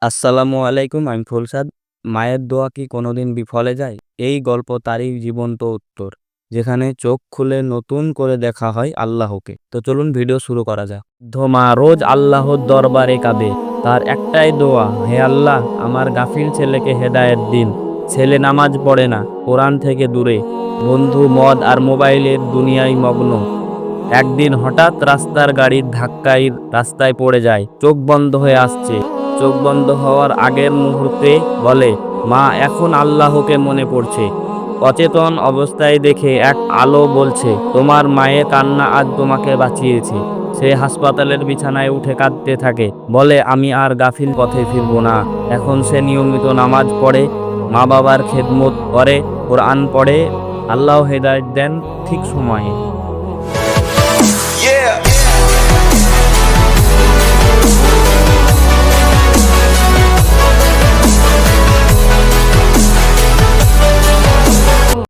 আসসালামু আলাইকুম, আমি ফুলসাদ। মায়ের দোয়া কি কোনোদিন বিফলে যায়? এই গল্প তারই জীবন্ত উত্তর, যেখানে চোখ খুলে নতুন করে দেখা হয় আল্লাহকে। তো চলুন ভিডিও শুরু করা যাক। ধোমা রোজ আল্লাহর দরবারে কাঁদে। তার একটাই দোয়া, হে আল্লাহ, আমার গাফিল ছেলেকে হেদায়েত দিন। ছেলে নামাজ পড়ে না, কোরআন থেকে দূরে, বন্ধু মদ আর মোবাইলের দুনিয়ায় মগ্ন। একদিন হঠাৎ রাস্তার গাড়ির ধাক্কায় রাস্তায় পড়ে যায়, চোখ বন্ধ হয়ে আসছে। চোখ বন্ধ হওয়ার আগের মুহূর্তে বলে, মা, এখন আল্লাহকে মনে পড়ছে। অচেতন অবস্থায় দেখে এক আলো বলছে, তোমার মায়ের কান্না আজ তোমাকে বাঁচিয়েছে। সে হাসপাতালের বিছানায় উঠে কাঁদতে থাকে, বলে, আমি আর গাফিল পথে ফিরব না। এখন সে নিয়মিত নামাজ পড়ে, মা বাবার খেদমত করে, কোরআন পড়ে। আল্লাহ হেদায়েত দেন ঠিক সময়ে। Yeah.